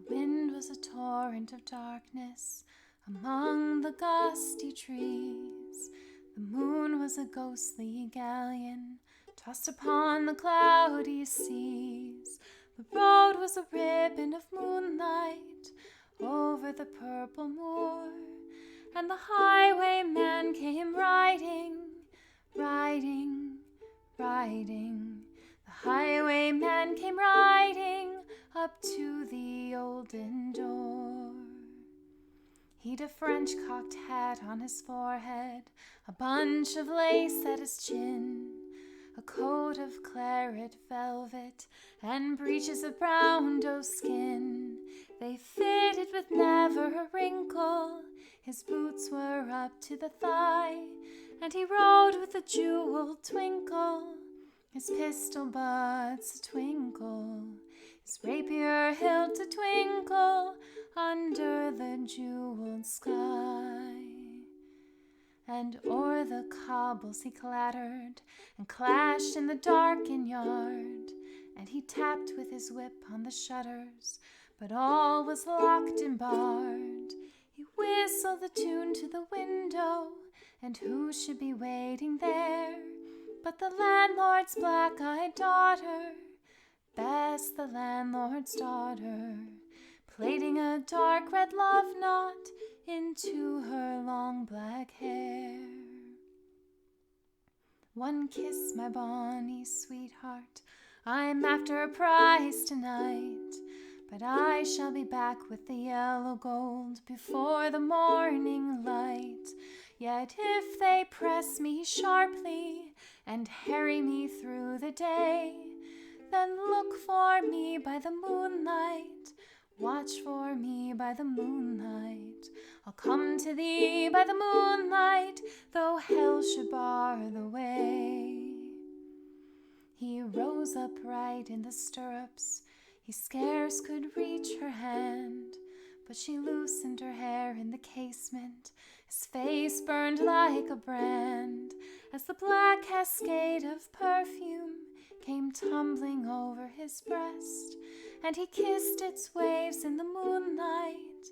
wind was a torrent of darkness among the gusty trees. The moon was a ghostly galleon tossed upon the cloudy seas. The road was a ribbon of moonlight over the purple moor, and the highwayman came riding, riding, riding. The highwayman came riding up to the olden door. He'd a French-cocked hat on his forehead, a bunch of lace at his chin, a coat of claret velvet, and breeches of brown doe skin. They fitted with never a wrinkle, his boots were up to the thigh, and he rode with a jeweled twinkle, his pistol butts a twinkle, his rapier hilt a twinkle under the jeweled sky. And o'er the cobbles he clattered and clashed in the darkened yard, and he tapped with his whip on the shutters, but all was locked and barred. He whistled the tune to the window, and who should be waiting there but the landlord's black-eyed daughter, Bess, the landlord's daughter, plaiting a dark red love knot into her long black hair. One kiss, my bonny sweetheart, I'm after a prize tonight, but I shall be back with the yellow gold before the morning light. Yet if they press me sharply and harry me through the day, then look for me by the moonlight, watch for me by the moonlight. I'll come to thee by the moonlight, though hell should bar the way. He rose upright in the stirrups, he scarce could reach her hand, but she loosened her hair in the casement. His face burned like a brand as the black cascade of perfume came tumbling over his breast, and he kissed its waves in the moonlight.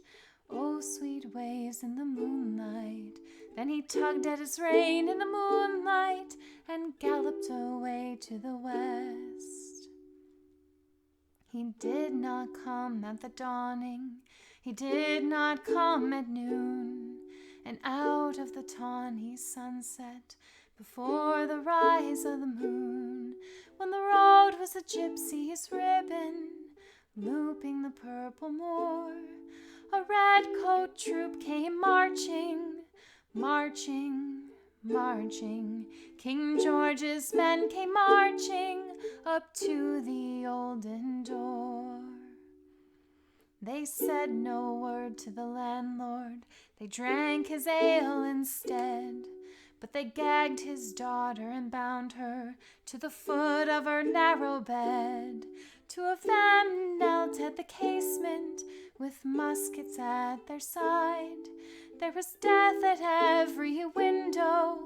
Oh, sweet waves in the moonlight. Then he tugged at his rein in the moonlight and galloped away to the west. He did not come at the dawning, he did not come at noon, and out of the tawny sunset before the rise of the moon, when the road was a gypsy's ribbon looping the purple moor, a red-coat troop came marching, marching, marching. King George's men came marching up to the olden door. They said no word to the landlord, they drank his ale instead, but they gagged his daughter and bound her to the foot of her narrow bed. Two of them knelt at the casement with muskets at their side. There was death at every window,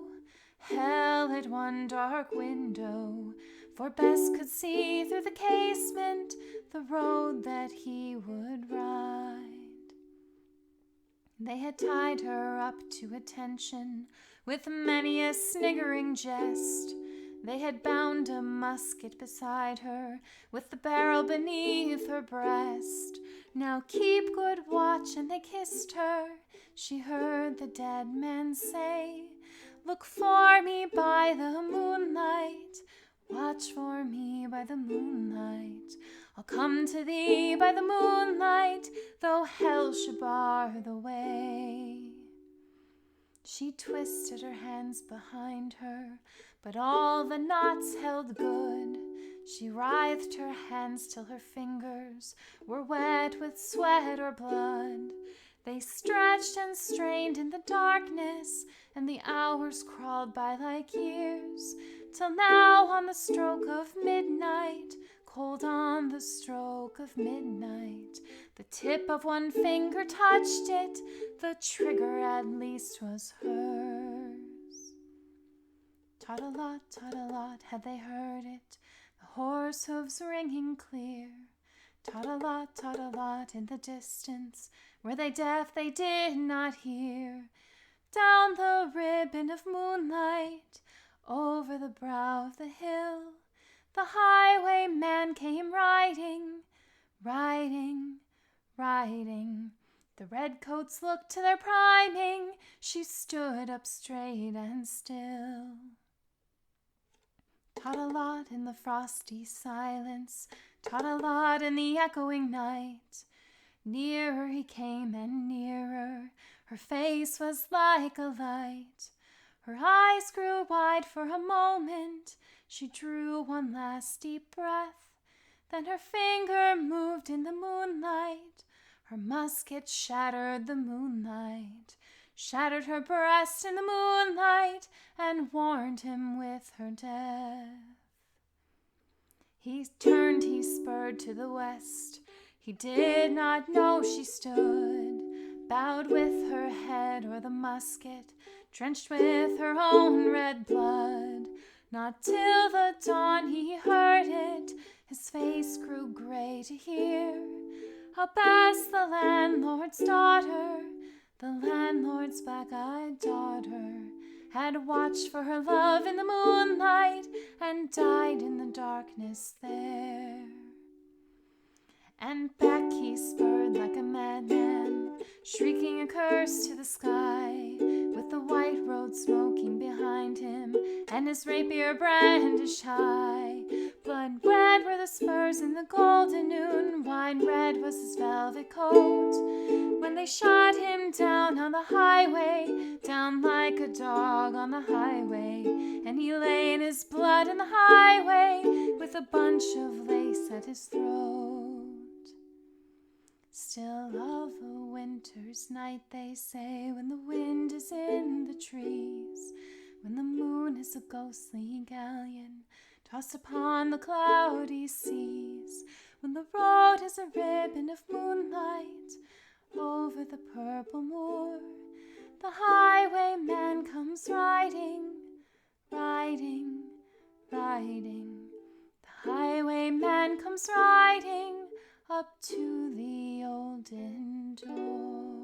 hell at one dark window, for Bess could see through the casement the road that he would ride. They had tied her up to attention with many a sniggering jest. They had bound a musket beside her with the barrel beneath her breast. Now keep good watch, and they kissed her. She heard the dead man say, look for me by the moonlight, watch for me by the moonlight. I'll come to thee by the moonlight, though hell should bar the way. She twisted her hands behind her, but all the knots held good. She writhed her hands till her fingers were wet with sweat or blood. They stretched and strained in the darkness, and the hours crawled by like years, till now on the stroke of midnight, cold on the stroke of midnight, the tip of one finger touched it, the trigger at least was hers. Tot-a-lot, had they heard it, the horse hoofs ringing clear. Tot-a-lot in the distance. Were they deaf? They did not hear. Down the ribbon of moonlight, over the brow of the hill, the highwayman came riding, riding, riding. The redcoats looked to their priming. She stood up straight and still. Tot-a-lot in the frosty silence, tot-a-lot in the echoing night. Nearer he came and nearer. Her face was like a light. Her eyes grew wide for a moment. She drew one last deep breath. Then her finger moved in the moonlight. Her musket shattered the moonlight, shattered her breast in the moonlight, and warned him with her death. He turned, he spurred to the west. He did not know she stood, bowed with her head o'er the musket, drenched with her own red blood. Not till the dawn he heard it, his face grew gray to hear how best the landlord's daughter, the landlord's black-eyed daughter, had watched for her love in the moonlight and died in the darkness there. And back he spurred like a madman, shrieking a curse to the sky, with the white road smoking behind him and his rapier brandished high. Blood red were the spurs in the golden noon, wine red was his velvet coat, when they shot him down on the highway, down like a dog on the highway, and he lay in his blood in the highway, with a bunch of lace at his throat. Still of a winter's night, they say, when the wind is in the trees, when the moon is a ghostly galleon tossed upon the cloudy seas, when the road is a ribbon of moonlight over the purple moor, the highwayman comes riding, riding, riding. The highwayman comes riding up to the olden door.